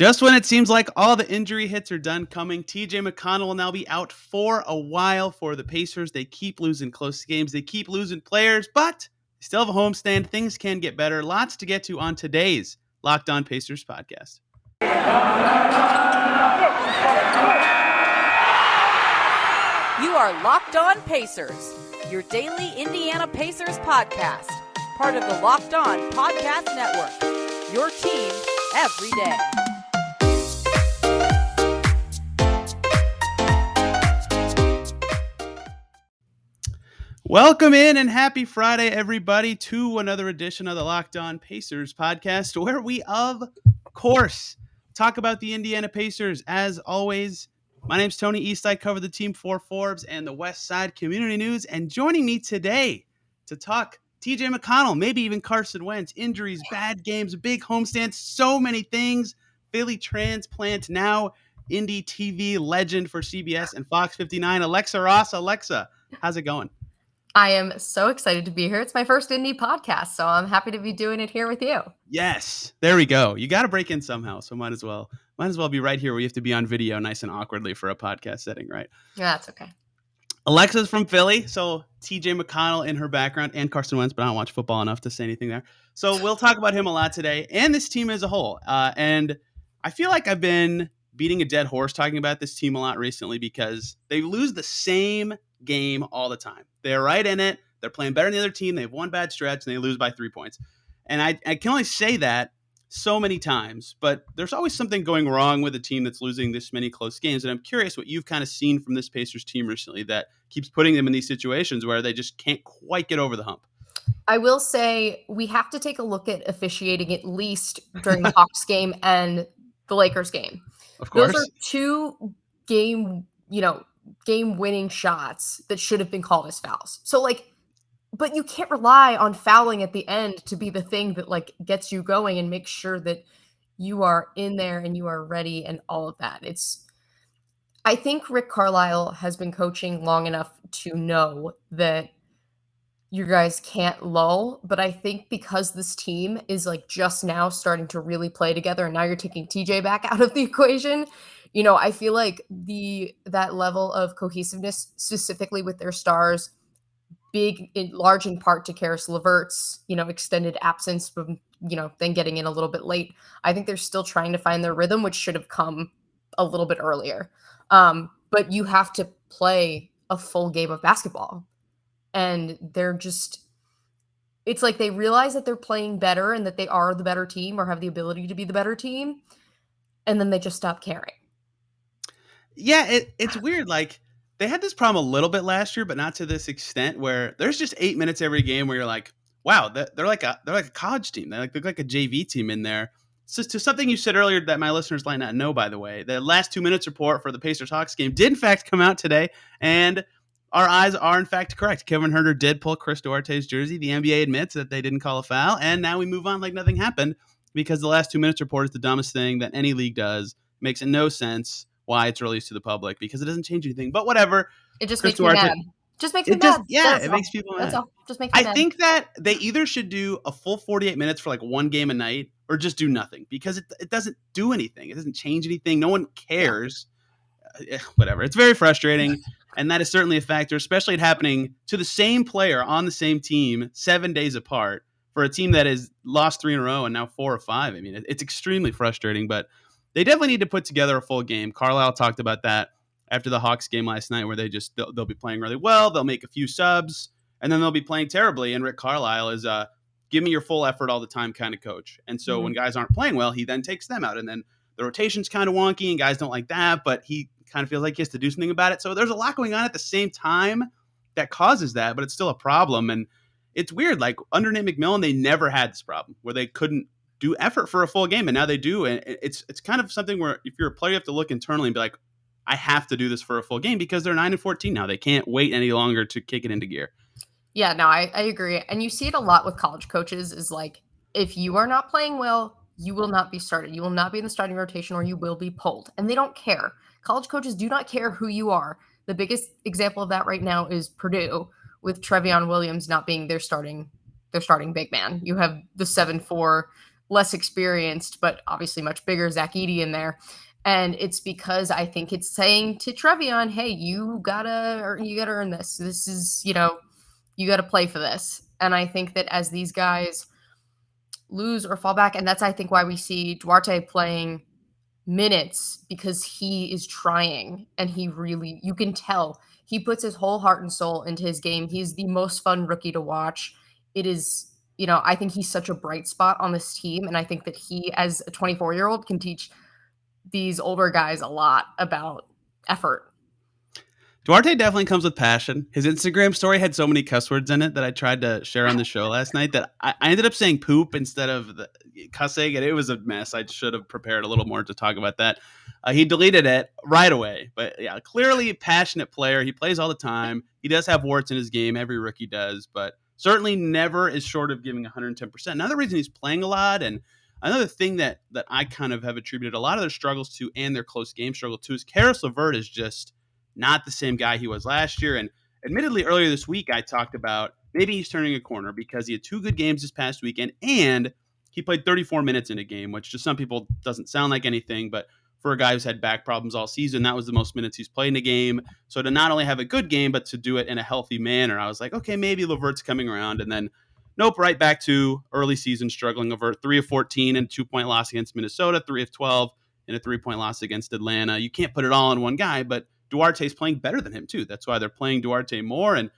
Just when it seems like all the injury hits are done coming, TJ McConnell will now be out for a while for the Pacers. They keep losing close games. They keep losing players, but they still have a homestand. Things can get better. Lots to get to on today's Locked On Pacers podcast. You are Locked On Pacers, your daily Indiana Pacers podcast, part of the Locked On Podcast Network, your team every day. Welcome in and happy Friday, everybody, to another edition of the Locked On Pacers podcast, where we, of course, talk about the Indiana Pacers. As always, my name's Tony East. I cover the team for Forbes and the West Side Community News. And joining me today to talk TJ McConnell, maybe even Carson Wentz, injuries, bad games, big homestand, so many things. Philly transplant, now Indy TV legend for CBS and FOX59, Alexa Ross. Alexa, how's it going? I am so excited to be here. It's my first Indy podcast, so I'm happy to be doing it here with you. Yes, there we go. You got to break in somehow, so might as well be right here where you have to be on video nice and awkwardly for a podcast setting, right? Yeah, that's okay. Alexa's from Philly, so TJ McConnell in her background, and Carson Wentz, but I don't watch football enough to say anything there. So we'll talk about him a lot today and this team as a whole. And I feel like I've been beating a dead horse talking about this team a lot recently because they lose the same game all the time. They're right in it. They're playing better than the other team. They have one bad stretch and they lose by 3 points. And I can only say that so many times, but there's always something going wrong with a team that's losing this many close games. And I'm curious what you've kind of seen from this Pacers team recently that keeps putting them in these situations where they just can't quite get over the hump. I will say we have to take a look at officiating at least during the Hawks game and the Lakers game. Of course. Those are two game-winning shots that should have been called as fouls. So, but you can't rely on fouling at the end to be the thing that, gets you going and makes sure that you are in there and you are ready and all of that. I think Rick Carlisle has been coaching long enough to know that you guys can't lull, but I think because this team is, just now starting to really play together and now you're taking TJ back out of the equation, I feel like that level of cohesiveness, specifically with their stars, large in part to Karis LeVert's, extended absence from, then getting in a little bit late. I think they're still trying to find their rhythm, which should have come a little bit earlier. But you have to play a full game of basketball. And it's like they realize that they're playing better and that they are the better team or have the ability to be the better team. And then they just stop caring. Yeah, it's weird. They had this problem a little bit last year, but not to this extent where there's just 8 minutes every game where you're like, wow, they're like a college team. They look like a JV team in there. So to something you said earlier that my listeners might not know, by the way, the last 2 minutes report for the Pacers-Hawks game did in fact come out today, and our eyes are in fact correct. Kevin Huerter did pull Chris Duarte's jersey. The NBA admits that they didn't call a foul, and now we move on like nothing happened because the last 2 minutes report is the dumbest thing that any league does. Makes no sense why it's released to the public because it doesn't change anything. But whatever. It just makes me mad. Just makes me mad. Yeah, it makes people mad. That's all. Just makes me mad. I think that they either should do a full 48 minutes for one game a night or just do nothing because it doesn't do anything. It doesn't change anything. No one cares. Whatever. It's very frustrating. And that is certainly a factor, especially it happening to the same player on the same team 7 days apart for a team that has lost 3 in a row and now 4 or 5. I mean, it's extremely frustrating, but they definitely need to put together a full game. Carlisle talked about that after the Hawks game last night where they'll be playing really well. They'll make a few subs and then they'll be playing terribly. And Rick Carlisle is give me your full effort all the time kind of coach. And so when guys aren't playing well, he then takes them out and then the rotation's kind of wonky and guys don't like that, but he kind of feels like he has to do something about it. So there's a lot going on at the same time that causes that, but it's still a problem. And it's weird. Under Nate McMillan, they never had this problem where they couldn't do effort for a full game, and now they do. And it's kind of something where if you're a player, you have to look internally and be like, I have to do this for a full game because they're 9-14 now. They can't wait any longer to kick it into gear. Yeah, no, I agree. And you see it a lot with college coaches is if you are not playing well, you will not be started. You will not be in the starting rotation or you will be pulled. And they don't care. College coaches do not care who you are. The biggest example of that right now is Purdue with Trevion Williams not being their starting big man. You have the 7'4" less experienced, but obviously much bigger Zach Edey in there. And it's because I think it's saying to Trevion, hey, you gotta earn this. This is, you gotta play for this. And I think that as these guys lose or fall back, and that's, I think, why we see Duarte playing minutes, because he is trying, and you can tell he puts his whole heart and soul into his game. He's the most fun rookie to watch. It is, I think he's such a bright spot on this team, and I think that he, as a 24-year-old, can teach these older guys a lot about effort. Duarte definitely comes with passion. His Instagram story had so many cuss words in it that I tried to share on the show last night that I ended up saying poop instead of the cussing, and it was a mess. I should have prepared a little more to talk about that. He deleted it right away. But yeah, clearly a passionate player. He plays all the time. He does have warts in his game. Every rookie does, but certainly never is short of giving 110%. Another reason he's playing a lot, and another thing that I kind of have attributed a lot of their struggles to and their close game struggle to is Karis LeVert is just not the same guy he was last year. And admittedly, earlier this week, I talked about maybe he's turning a corner because he had 2 good games this past weekend, and he played 34 minutes in a game, which to some people doesn't sound like anything, but for a guy who's had back problems all season, that was the most minutes he's played in a game. So to not only have a good game, but to do it in a healthy manner, I was like, okay, maybe LeVert's coming around. And then, nope, right back to early season struggling. LeVert, 3 of 14 and 2-point loss against Minnesota, 3 of 12 and a 3-point loss against Atlanta. You can't put it all on one guy, but Duarte's playing better than him too. That's why they're playing Duarte more. And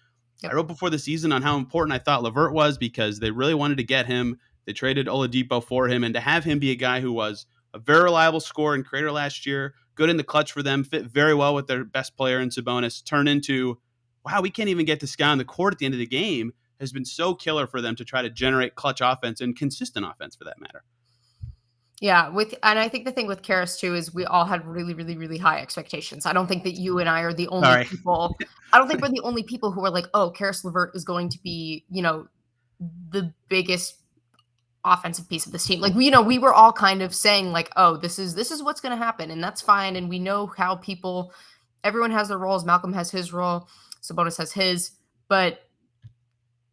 I wrote before the season on how important I thought LeVert was because they really wanted to get him. They traded Oladipo for him, and to have him be a guy who was a very reliable scorer and creator last year, good in the clutch for them, fit very well with their best player in Sabonis, turn into, wow, we can't even get this guy on the court at the end of the game, has been so killer for them to try to generate clutch offense and consistent offense for that matter. Yeah, and I think the thing with Karis too is we all had really, really, really high expectations. I don't think that you and I are the only people. I don't think we're the only people who are like, oh, Karis LeVert is going to be, the biggest offensive piece of this team. Like, we were all kind of saying like, oh, this is what's going to happen, and that's fine. And we know how everyone has their roles. Malcolm has his role, Sabonis has his, but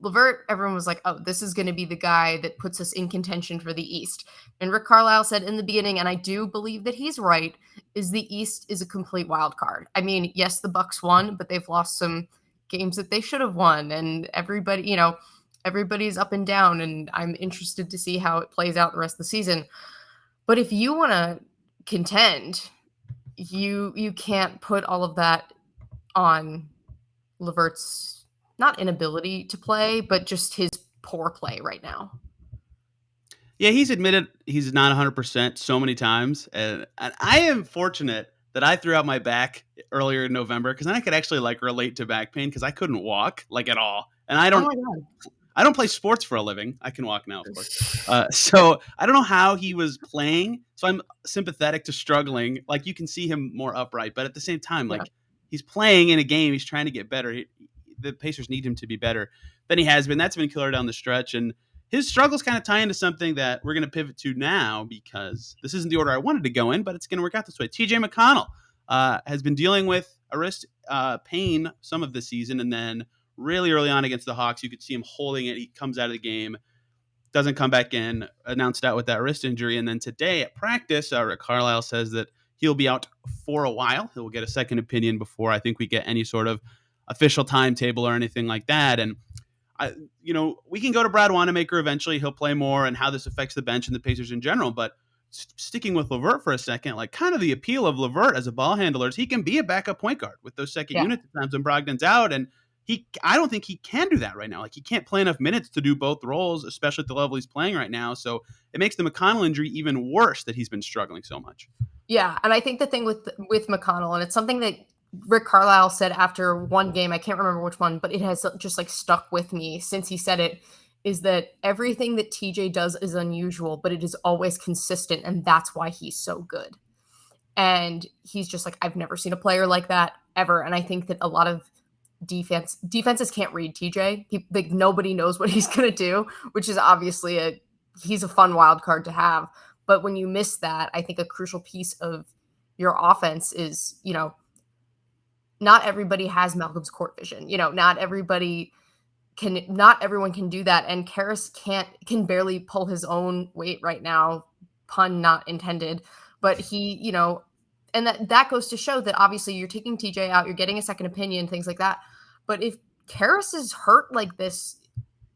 LeVert, everyone was like, oh, this is going to be the guy that puts us in contention for the East. And Rick Carlisle said in the beginning, and I do believe that he's right, is the East is a complete wild card. I mean, yes, the Bucks won, but they've lost some games that they should have won. And everybody, everybody's up and down, and I'm interested to see how it plays out the rest of the season. But if you want to contend, you can't put all of that on LeVert's not inability to play, but just his poor play right now. Yeah, he's admitted he's not 100% so many times. And I am fortunate that I threw out my back earlier in November because then I could actually relate to back pain because I couldn't walk at all. And I don't play sports for a living. I can walk now, of course. So I don't know how he was playing. So I'm sympathetic to struggling. Like, you can see him more upright, but at the same time, he's playing in a game. He's trying to get better. The Pacers need him to be better than he has been. That's been killer down the stretch. And his struggles kind of tie into something that we're going to pivot to now because this isn't the order I wanted to go in, but it's going to work out this way. TJ McConnell has been dealing with wrist pain some of the season, and then really early on against the Hawks, you could see him holding it. He comes out of the game, doesn't come back in, announced out with that wrist injury. And then today at practice, Rick Carlisle says that he'll be out for a while. He'll get a second opinion before I think we get any sort of official timetable or anything like that. And we can go to Brad Wanamaker eventually. He'll play more and how this affects the bench and the Pacers in general. But sticking with LeVert for a second, kind of the appeal of LeVert as a ball handler is he can be a backup point guard with those second units at times when Brogdon's out. And I don't think he can do that right now. He can't play enough minutes to do both roles, especially at the level he's playing right now. So it makes the McConnell injury even worse that he's been struggling so much. Yeah, and I think the thing with McConnell, and it's something that Rick Carlisle said after one game, I can't remember which one, but it has just stuck with me since he said it, is that everything that TJ does is unusual, but it is always consistent, and that's why he's so good. And he's just I've never seen a player like that ever. And I think that a lot of defenses can't read TJ. Nobody knows what he's going to do, which is obviously he's a fun wild card to have. But when you miss that, I think a crucial piece of your offense is, not everybody has Malcolm's court vision. Not everybody not everyone can do that. And Karras can barely pull his own weight right now, pun not intended, but he, and that goes to show that obviously you're taking TJ out, you're getting a second opinion, things like that. But if Karras is hurt like this,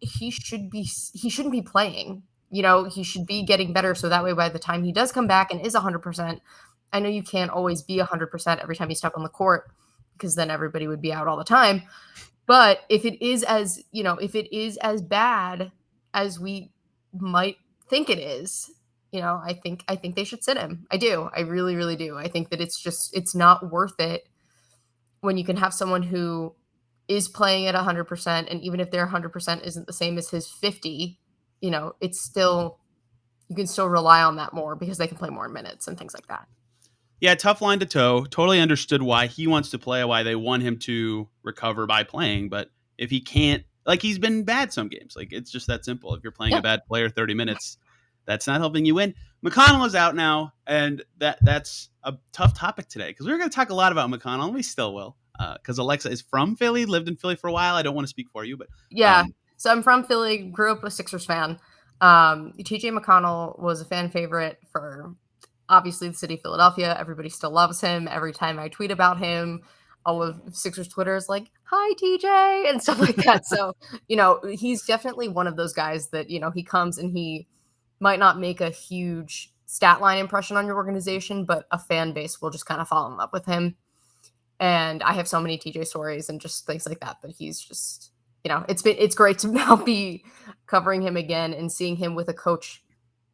he shouldn't be playing. He should be getting better. So that way, by the time he does come back and is 100%, I know you can't always be 100% every time you step on the court, because then everybody would be out all the time. But if it is as bad as we might think it is, I think they should sit him. I do. I really, really do. I think that it's not worth it when you can have someone who is playing at 100%, and even if their 100% isn't the same as his 50, it's still, you can still rely on that more because they can play more minutes and things like that. Yeah, tough line to toe. Totally understood why he wants to play, why they want him to recover by playing. But if he can't, he's been bad some games. It's just that simple. If you're playing a bad player 30 minutes, that's not helping you win. McConnell is out now, and that's a tough topic today because we're going to talk a lot about McConnell, and we still will. Because Alexa is from Philly, lived in Philly for a while. I don't want to speak for you, but yeah. So I'm from Philly, grew up a Sixers fan. TJ McConnell was a fan favorite for obviously the city of Philadelphia. Everybody still loves him. Every time I tweet about him, all of Sixers Twitter is like, "Hi TJ," and stuff like that. So, he's definitely one of those guys that, he comes and he might not make a huge stat line impression on your organization, but a fan base will just kind of fall in love with him. And I have so many TJ stories and just things like that, but he's just, it's great to now be covering him again and seeing him with a coach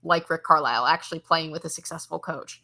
like Rick Carlisle, actually playing with a successful coach.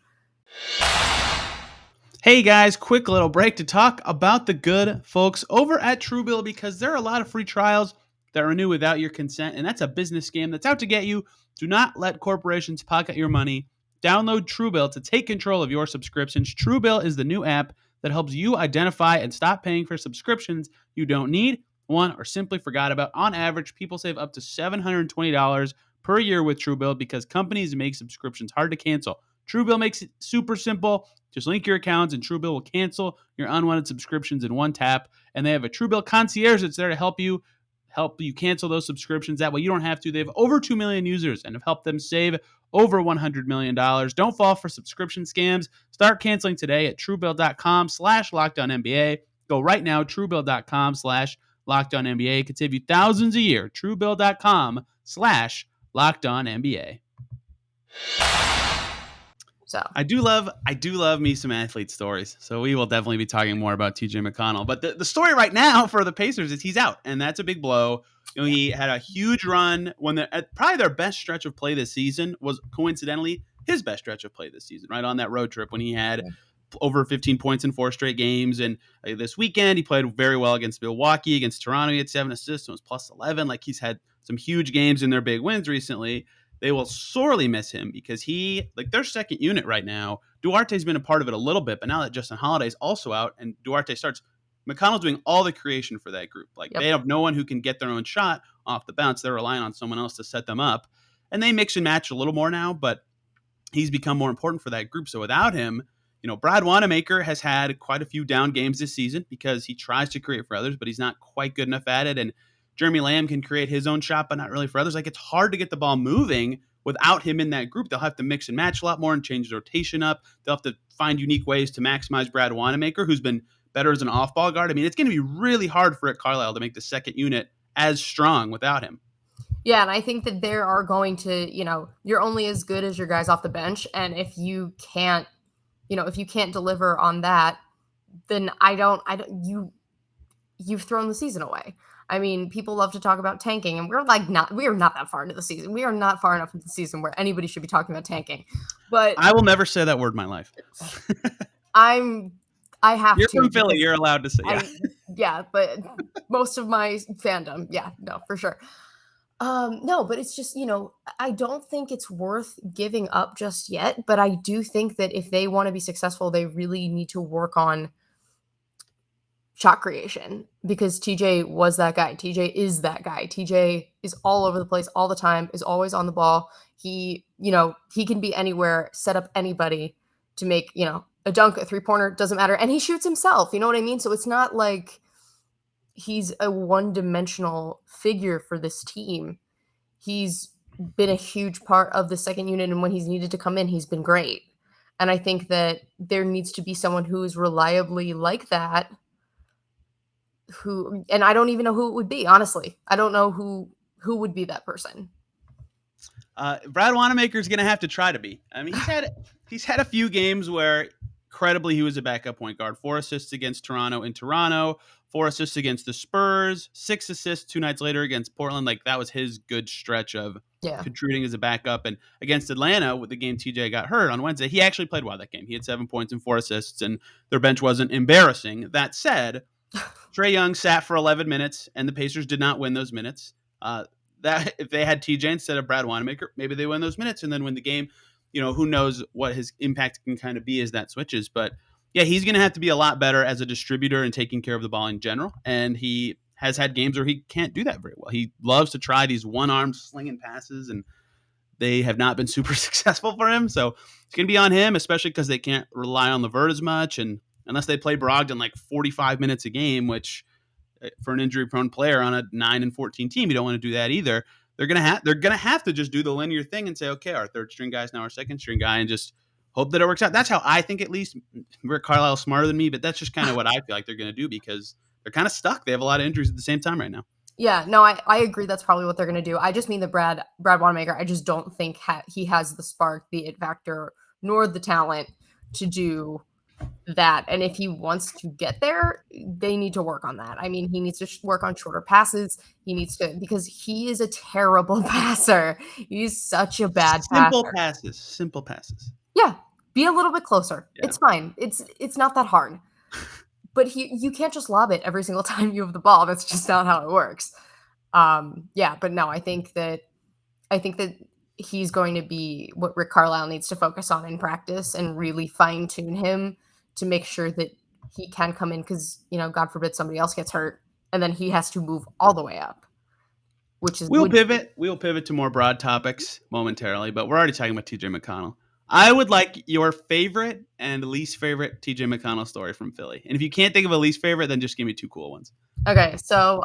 Hey guys, quick little break to talk about the good folks over at TrueBill, because there are a lot of free trials that renew without your consent, and that's a business scam that's out to get you. Do not let corporations pocket your money. Download TrueBill to take control of your subscriptions. TrueBill is the new app that helps you identify and stop paying for subscriptions you don't need, want, or simply forgot about. On average, people save up to $720 per year with TrueBill because companies make subscriptions hard to cancel. TrueBill makes it super simple. Just link your accounts and TrueBill will cancel your unwanted subscriptions in one tap. And they have a TrueBill concierge that's there to help you cancel those subscriptions. That way you don't have to. They have over 2 million users and have helped them save over $100 million. Don't fall for subscription scams. Start canceling today at TrueBill.com/LockedOnNBA. Go right now, TrueBill.com/LockedOnNBA. It could save you thousands a year. TrueBill.com/LockedOnNBA. So I do love me some athlete stories. So we will definitely be talking more about TJ McConnell. But the story right now for the Pacers is he's out, and that's a big blow. He had a huge run when probably their best stretch of play this season was coincidentally his best stretch of play this season, right on that road trip when he had over 15 points in 4 straight games. And this weekend he played very well against Milwaukee, against Toronto. He had 7 assists, and was plus 11. He's had some huge games in their big wins recently. They will sorely miss him because their second unit right now, Duarte's been a part of it a little bit, but now that Justin Holiday's also out and Duarte starts, McConnell's doing all the creation for that group. They have no one who can get their own shot off the bounce. They're relying on someone else to set them up. And they mix and match a little more now, but he's become more important for that group. So without him, Brad Wanamaker has had quite a few down games this season because he tries to create for others, but he's not quite good enough at it. And Jeremy Lamb can create his own shot, but not really for others. It's hard to get the ball moving without him in that group. They'll have to mix and match a lot more and change the rotation up. They'll have to find unique ways to maximize Brad Wanamaker, who's been better as an off-ball guard. I mean, it's going to be really hard for Rick Carlisle to make the second unit as strong without him. Yeah, and I think that there are going to, you're only as good as your guys off the bench. And if you can't deliver on that, then you've thrown the season away. I mean, people love to talk about tanking, and we are not that far into the season. We are not far enough into the season where anybody should be talking about tanking. But I will never say that word in my life. I have You're to. From Philly, you're allowed to say but most of my fandom, no, for sure. No, but it's just, I don't think it's worth giving up just yet, but I do think that if they want to be successful, they really need to work on shot creation, because TJ was that guy. TJ is that guy. TJ is all over the place all the time, is always on the ball. He can be anywhere, set up anybody to make, a dunk, a 3-pointer, doesn't matter. And he shoots himself, you know what I mean? So it's not like he's a one-dimensional figure for this team. He's been a huge part of the second unit, and when he's needed to come in, he's been great. And I think that there needs to be someone who is reliably like that, and I don't even know who it would be, honestly. I don't know who would be that person. Brad Wanamaker is going to have to try to be. I mean, he's had a few games where credibly he was a backup point guard. 4 assists against Toronto in Toronto, 4 assists against the Spurs, 6 assists 2 nights later against Portland. Like, that was his good stretch of contributing as a backup. And against Atlanta, with the game TJ got hurt on Wednesday, he actually played well that game. He had 7 points and 4 assists, and their bench wasn't embarrassing. That said, Trae Young sat for 11 minutes, and the Pacers did not win those minutes. That if they had TJ instead of Brad Wanamaker, maybe they win those minutes and then win the game. Who knows what his impact can kind of be as that switches. But yeah, he's going to have to be a lot better as a distributor and taking care of the ball in general. And he has had games where he can't do that very well. He loves to try these one-arm slinging passes, and they have not been super successful for him. So it's going to be on him, especially because they can't rely on LeVert as much. And unless they play Brogdon like 45 minutes a game, which for an injury-prone player on a 9-14 team, you don't want to do that either. They're gonna have to just do the linear thing and say, okay, our third string guy is now our second string guy, and just hope that it works out. That's how I think, at least. Rick Carlisle's smarter than me, but that's just kind of what I feel like they're gonna do, because they're kind of stuck. They have a lot of injuries at the same time right now. Yeah, no, I agree. That's probably what they're gonna do. I just mean that Brad Wanamaker, I just don't think he has the spark, the it factor, nor the talent to do that. And if he wants to get there, they need to work on that. I mean, he needs to work on shorter passes. He needs to, because he is a terrible passer. He's such a bad passer. Simple passes. Yeah, be a little bit closer. Yeah. It's fine. It's not that hard. But you can't just lob it every single time you have the ball. That's just not how it works. But no, I think that he's going to be what Rick Carlisle needs to focus on in practice and really fine tune him to make sure that he can come in, because, God forbid somebody else gets hurt and then he has to move all the way up, which is... We'll pivot to more broad topics momentarily, but we're already talking about TJ McConnell. I would like your favorite and least favorite TJ McConnell story from Philly. And if you can't think of a least favorite, then just give me 2 cool ones. Okay, so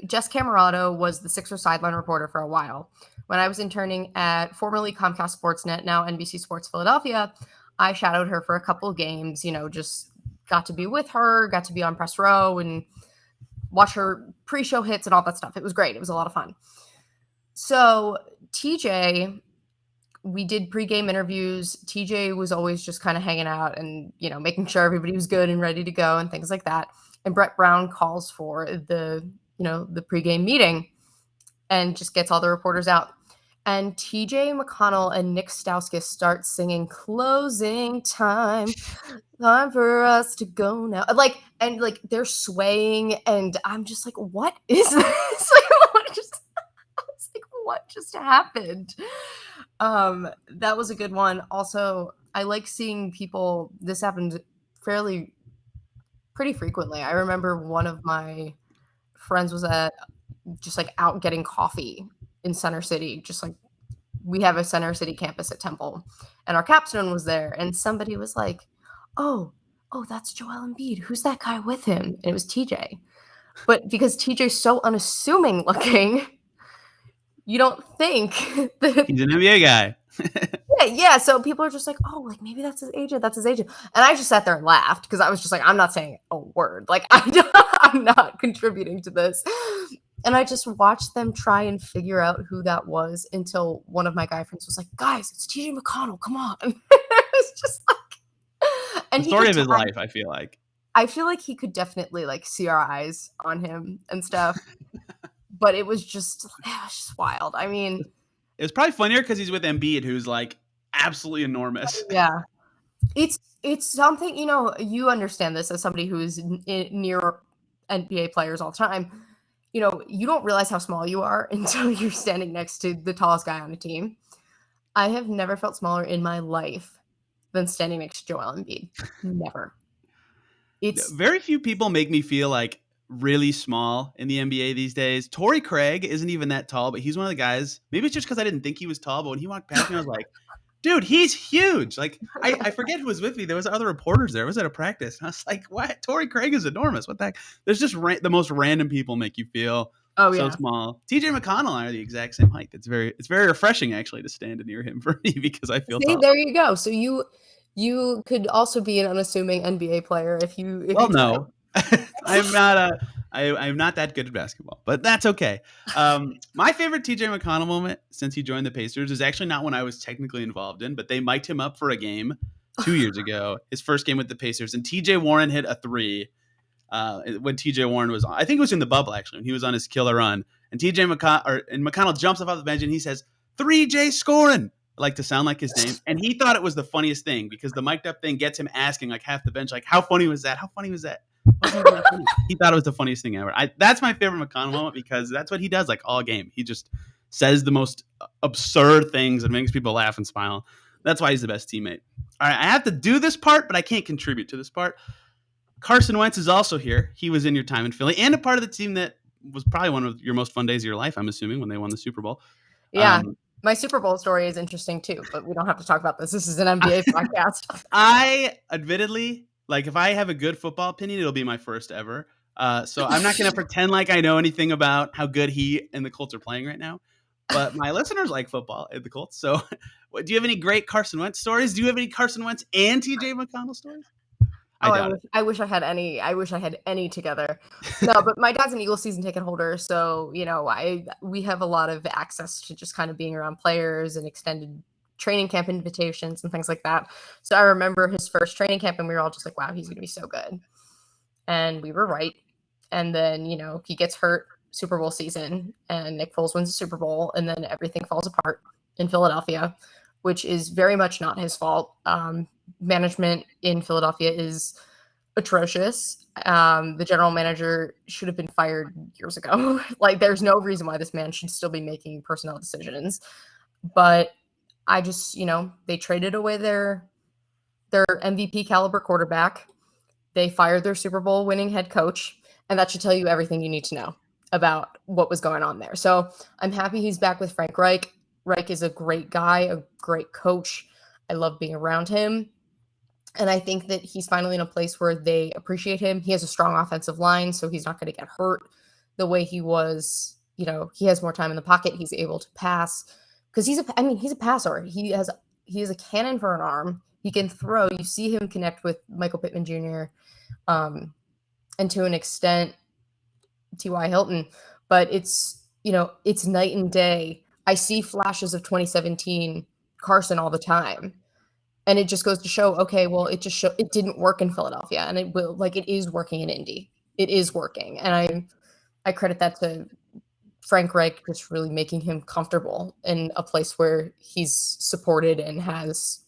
Jess Camerato was the Sixers sideline reporter for a while. When I was interning at formerly Comcast Sportsnet, now NBC Sports Philadelphia, I shadowed her for a couple of games, just got to be with her, got to be on press row and watch her pre-show hits and all that stuff. It was great. It was a lot of fun. So TJ, we did pregame interviews. TJ was always just kind of hanging out and, making sure everybody was good and ready to go and things like that. And Brett Brown calls for the pregame meeting and just gets all the reporters out. And TJ McConnell and Nick Stauskas start singing "Closing Time," time for us to go now. And they're swaying, and I'm just like, what is this? What just happened? That was a good one. Also, I like seeing people. This happened pretty frequently. I remember one of my friends was out getting coffee in Center City. We have a Center City campus at Temple, and our capstone was there, and somebody was like, oh, that's Joel Embiid. Who's that guy with him? And it was TJ. But because TJ's so unassuming looking, you don't think that he's an NBA guy. Yeah. So people are just like, oh, maybe that's his agent. That's his agent. And I just sat there and laughed, because I was just like, I'm not saying a word. I'm not contributing to this. And I just watched them try and figure out who that was until one of my guy friends was like, guys, it's TJ McConnell. Come on. It's just like, and the story of his life, I feel like. I feel like he could definitely see our eyes on him and stuff. But it was just wild. I mean, it was probably funnier because he's with Embiid, who's absolutely enormous. Yeah. It's something, you understand this as somebody who is near NBA players all the time. You don't realize how small you are until you're standing next to the tallest guy on the team. I have never felt smaller in my life than standing next to Joel Embiid. Never. It's very few people make me feel really small in the NBA these days. Torrey Craig isn't even that tall, but he's one of the guys. Maybe it's just because I didn't think he was tall, but when he walked past me, I was like, Dude, he's huge. Like, I forget who was with me. There was other reporters there. I was at a practice. And I was like, what? Torrey Craig is enormous. What the heck? There's just the most random people make you feel so small. TJ McConnell and I are the exact same height. It's very refreshing, actually, to stand near him for me because I feel tall. There you go. So you could also be an unassuming NBA player if you no. I'm not that good at basketball, but that's okay. My favorite TJ McConnell moment since he joined the Pacers is actually not one I was technically involved in, but they mic'd him up for a game 2 years ago, his first game with the Pacers, and TJ Warren hit a three when TJ Warren was on. I think it was in the bubble, actually, when he was on his killer run. And McConnell jumps off the bench and he says, 3J scoring. I like to sound like his name. And he thought it was the funniest thing because the mic'd up thing gets him asking like half the bench, like, how funny was that? How funny was that? He thought it was the funniest thing ever. That's my favorite McConnell moment because that's what he does like all game. He just says the most absurd things and makes people laugh and smile. That's why he's the best teammate. All right, I have to do this part, but I can't contribute to this part. Carson Wentz is also here. He was in your time in Philly and a part of the team that was probably one of your most fun days of your life, I'm assuming, when they won the Super Bowl. Yeah. My Super Bowl story is interesting too, but we don't have to talk about this. This is an NBA podcast. I admittedly, like, if I have a good football opinion, it'll be my first ever. So I'm not going to pretend like I know anything about how good he and the Colts are playing right now. But my listeners like football and the Colts. So do you have any great Carson Wentz stories? Do you have any Carson Wentz and TJ McConnell stories? I wish I had any. I wish I had any together. No, but my dad's an Eagles season ticket holder, so we have a lot of access to just kind of being around players and extended training camp invitations and things like that. So I remember his first training camp, and we were all just like, "Wow, he's going to be so good," and we were right. And then he gets hurt Super Bowl season, and Nick Foles wins the Super Bowl, and then everything falls apart in Philadelphia, which is very much not his fault. Management in Philadelphia is atrocious. The general manager should have been fired years ago. Like, there's no reason why this man should still be making personnel decisions. But I just, they traded away their MVP caliber quarterback. They fired their Super Bowl winning head coach. And that should tell you everything you need to know about what was going on there. So I'm happy he's back with Frank Reich. Reich is a great guy, a great coach. I love being around him. And I think that he's finally in a place where they appreciate him. He has a strong offensive line, so he's not going to get hurt the way he was. He has more time in the pocket. He's able to pass because he's a passer. He has a cannon for an arm. He can throw. You see him connect with Michael Pittman Jr. And to an extent, T.Y. Hilton. But it's night and day. I see flashes of 2017 Carson all the time. And it just goes to show, okay, well, it didn't work in Philadelphia, and it is working in Indy. It is working. And I credit that to Frank Reich just really making him comfortable in a place where he's supported and has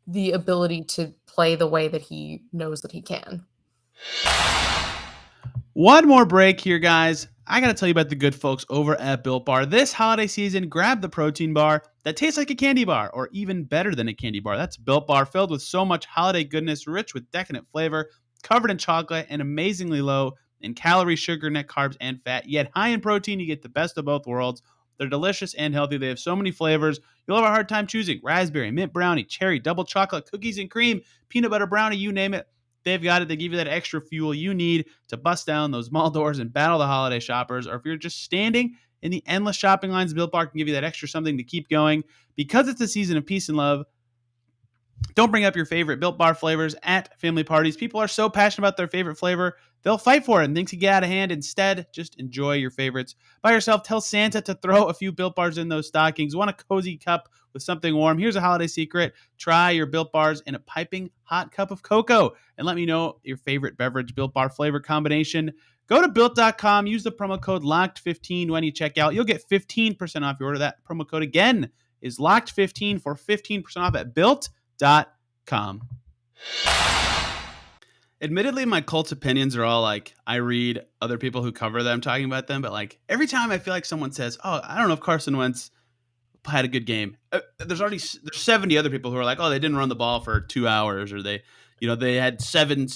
the ability to play the way that he knows that he can. One more break here, guys. I got to tell you about the good folks over at Built Bar. This holiday season, grab the protein bar that tastes like a candy bar, or even better than a candy bar. That's Built Bar, filled with so much holiday goodness, rich with decadent flavor, covered in chocolate, and amazingly low in calories, sugar, net carbs, and fat. Yet high in protein, you get the best of both worlds. They're delicious and healthy. They have so many flavors. You'll have a hard time choosing. Raspberry, mint brownie, cherry, double chocolate, cookies and cream, peanut butter brownie, you name it. They've got it. They give you that extra fuel you need to bust down those mall doors and battle the holiday shoppers. Or if you're just standing in the endless shopping lines, Built Bar can give you that extra something to keep going. Because it's a season of peace and love, don't bring up your favorite Built Bar flavors at family parties. People are so passionate about their favorite flavor, they'll fight for it and things can get out of hand. Instead, just enjoy your favorites. By yourself, tell Santa to throw a few Built Bars in those stockings. Want a cozy cup with something warm? Here's a holiday secret. Try your Built Bars in a piping hot cup of cocoa and let me know your favorite beverage Built Bar flavor combination. Go to Built.com. Use the promo code LOCKED15 when you check out. You'll get 15% off your order. That promo code again is LOCKED15 for 15% off at Built.com. Admittedly, my Colts opinions are all like, I read other people who cover them talking about them, but like every time I feel like someone says, oh, I don't know if Carson Wentz had a good game. There's 70 other people who are like, oh, they didn't run the ball for 2 hours, or they had 7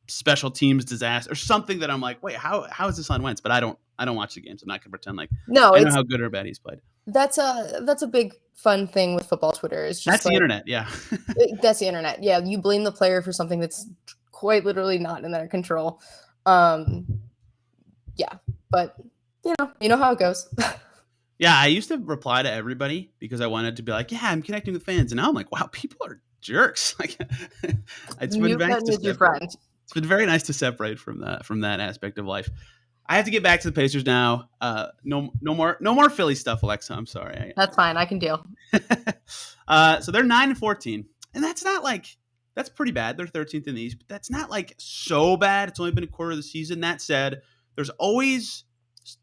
special teams disaster or something that I'm like, wait, how is this on Wentz? But I don't watch the games. I'm not gonna pretend like I know how good or bad he's played. That's a big fun thing with football Twitter. It's just That's the internet, yeah. that's the internet. Yeah, you blame the player for something that's quite literally not in their control. Yeah, but you know how it goes. Yeah, I used to reply to everybody because I wanted to be like, yeah, I'm connecting with fans. And now I'm like, wow, people are jerks. Like, it's been Mute nice button to is your separate. friend. It's been very nice to separate from that aspect of life. I have to get back to the Pacers now. No more Philly stuff, Alexa. I'm sorry. That's fine. I can deal. So they're 9-14, and that's pretty bad. They're 13th in the East, but that's not like so bad. It's only been a quarter of the season. That said, there's always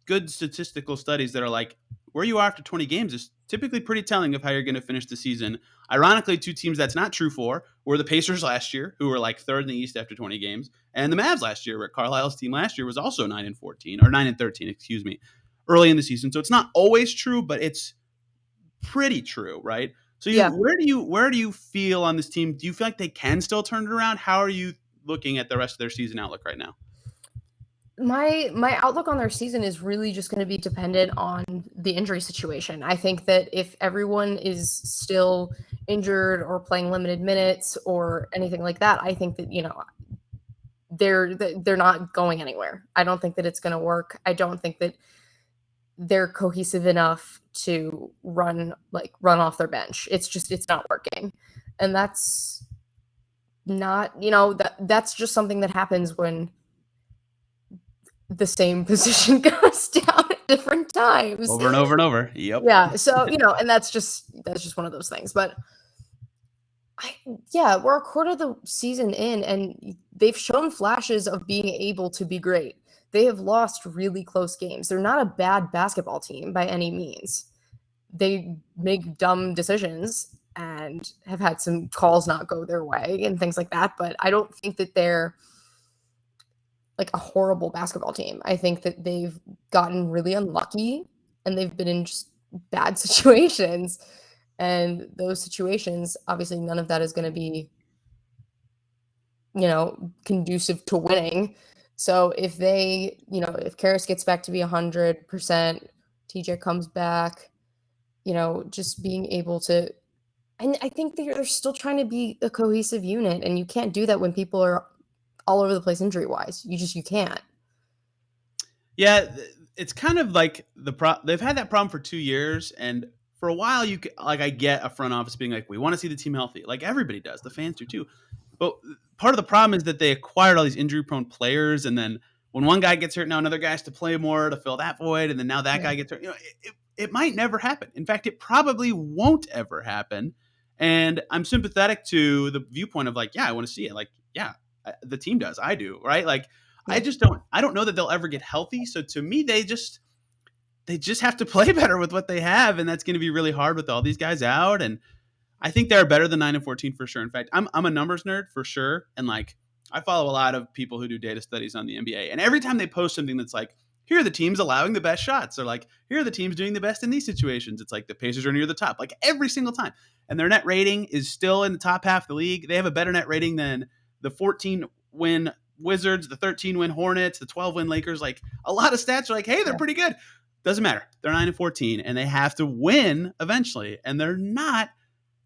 good statistical studies that are like where you are after 20 games is typically pretty telling of how you're going to finish the season. Ironically, two teams that's not true for were the Pacers last year, who were like third in the East after 20 games, and the Mavs last year, where Carlisle's team last year was also 9-14 or 9-13, excuse me, early in the season. So it's not always true, but it's pretty true, right? So Yeah. where do you feel on this team? Do you feel like they can still turn it around? How are you looking at the rest of their season outlook right now? My outlook on their season is really just going to be dependent on the injury situation. I think that if everyone is still injured or playing limited minutes or anything like that, I think that they're not going anywhere. I don't think that it's going to work. I don't think that they're cohesive enough to run off their bench. It's not working. And that's not, that's just something that happens when the same position goes down at different times. Over and over and over. Yep. Yeah. So, and that's just one of those things. But we're a quarter of the season in, and they've shown flashes of being able to be great. They have lost really close games. They're not a bad basketball team by any means. They make dumb decisions and have had some calls not go their way and things like that. But I don't think that they're like a horrible basketball team. I think that they've gotten really unlucky and they've been in just bad situations. And those situations, obviously, none of that is going to be, conducive to winning. So if if Karras gets back to be 100%, TJ comes back, just being able to, and I think they're still trying to be a cohesive unit, and you can't do that when people are all over the place injury-wise. You can't. Yeah, it's kind of like they've had that problem for 2 years, and for a while I get a front office being like, we want to see the team healthy, like everybody does, the fans do too. But part of the problem is that they acquired all these injury-prone players, and then when one guy gets hurt, now another guy has to play more to fill that void, and then now that guy gets hurt. It might never happen. In fact, it probably won't ever happen. And I'm sympathetic to the viewpoint of like, yeah, I want to see it. Like, yeah, the team does. I do, right? Like, I don't know that they'll ever get healthy. So to me, they just have to play better with what they have, and that's going to be really hard with all these guys out. And I think they're better than 9-14 for sure. In fact, I'm a numbers nerd for sure, and like I follow a lot of people who do data studies on the NBA, and every time they post something that's like, here are the teams allowing the best shots, or like, here are the teams doing the best in these situations, it's like the Pacers are near the top, like every single time. And their net rating is still in the top half of the league. They have a better net rating than the 14-win Wizards, the 13-win Hornets, the 12-win Lakers. Like a lot of stats are like, hey, they're pretty good. Doesn't matter. They're 9-14, and they have to win eventually, and they're not.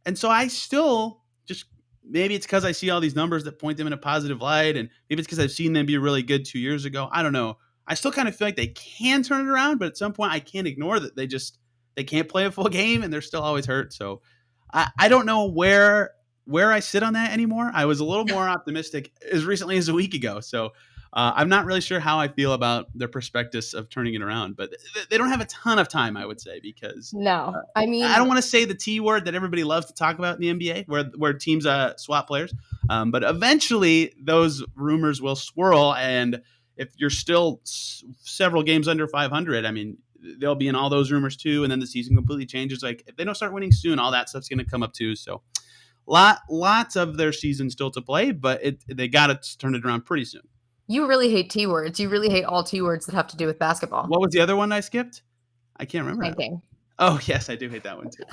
And so I still just, maybe it's because I see all these numbers that point them in a positive light, and maybe it's because I've seen them be really good 2 years ago. I don't know. I still kind of feel like they can turn it around, but at some point I can't ignore that they can't play a full game, and they're still always hurt. So I don't know where I sit on that anymore. I was a little more optimistic as recently as a week ago. So I'm not really sure how I feel about their prospectus of turning it around, but they don't have a ton of time, I would say, because I mean, I don't want to say the T word that everybody loves to talk about in the NBA, where teams swap players. But eventually those rumors will swirl. And if you're still several games under 500, I mean, they'll be in all those rumors too. And then the season completely changes. Like if they don't start winning soon, all that stuff's going to come up too. So lots of their season still to play, but they got to turn it around pretty soon. You really hate T words. You really hate all T words that have to do with basketball. What was the other one I skipped? I can't remember. Tanking. Oh, yes, I do hate that one too.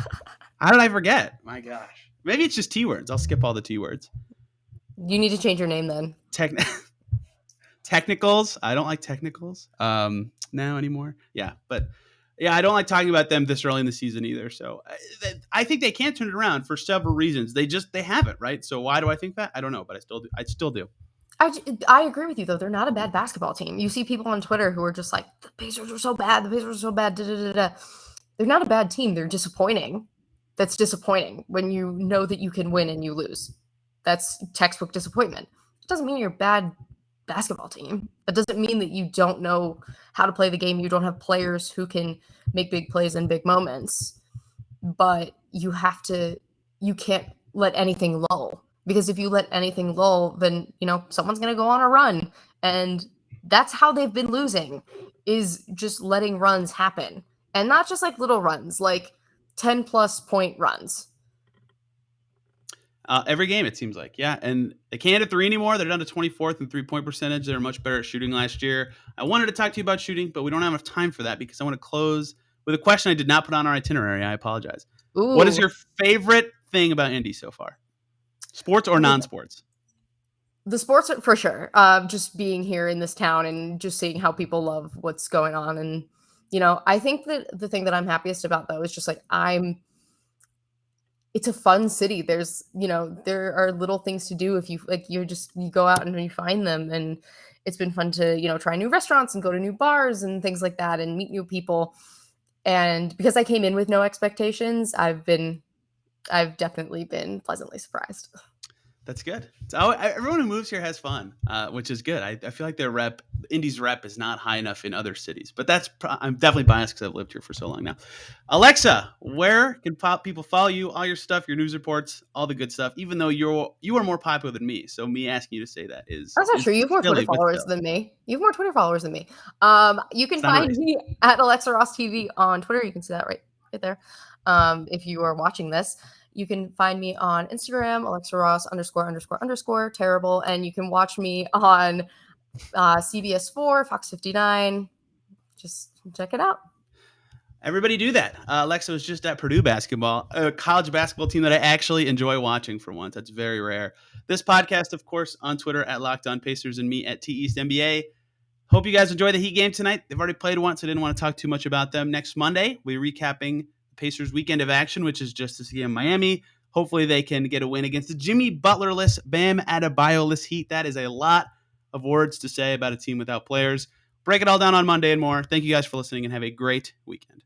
How did I forget? My gosh. Maybe it's just T words. I'll skip all the T words. You need to change your name then. Technicals. I don't like technicals now anymore. Yeah, but Yeah, I don't like talking about them this early in the season either. So I think they can turn it around for several reasons. They haven't, right? So why do I think that? I don't know, but I still do. I still do. I agree with you though. They're not a bad basketball team. You see people on Twitter who are just like, the Pacers are so bad. The Pacers are so bad. Da, da, da, da. They're not a bad team. They're disappointing. That's disappointing when you know that you can win and you lose. That's textbook disappointment. It doesn't mean you're a bad basketball team. That doesn't mean that you don't know how to play the game. You don't have players who can make big plays in big moments. But you can't let anything lull. Because if you let anything lull, then, someone's going to go on a run. And that's how they've been losing, is just letting runs happen. And not just like little runs, like 10-plus point runs. Every game, it seems like. Yeah, and they can't hit 3 anymore. They're down to 24th in three-point percentage. They're much better at shooting last year. I wanted to talk to you about shooting, but we don't have enough time for that because I want to close with a question I did not put on our itinerary. I apologize. Ooh. What is your favorite thing about Indy so far? Sports or non-sports? The sports, for sure. Just being here in this town and just seeing how people love what's going on. And, I think that the thing that I'm happiest about, though, is just like it's a fun city. There's, there are little things to do if you you go out and you find them. And it's been fun to, try new restaurants and go to new bars and things like that and meet new people. And because I came in with no expectations, I've definitely been pleasantly surprised. That's good. So everyone who moves here has fun, which is good. I feel like Indy's rep is not high enough in other cities, but I'm definitely biased because I've lived here for so long now. Alexa, where can people follow you? All your stuff, your news reports, all the good stuff. Even though you are more popular than me, so me asking you to say that is that's not true. You have more Twitter followers than me. You can find me at Alexa Ross TV on Twitter. You can see that right there. If you are watching this. You can find me on Instagram, Alexa Ross ___ terrible. And you can watch me on CBS4, Fox59. Just check it out. Everybody do that. Alexa was just at Purdue basketball, a college basketball team that I actually enjoy watching for once. That's very rare. This podcast, of course, on Twitter at Locked On Pacers and me at TEastNBA. Hope you guys enjoy the Heat game tonight. They've already played once. I didn't want to talk too much about them. Next Monday, we're recapping Pacers weekend of action, which is just to see in Miami. Hopefully they can get a win against the Jimmy Butler-less, Bam Adebayo-less Heat. That is a lot of words to say about a team without players. Break it all down on Monday and more. Thank you guys for listening and have a great weekend.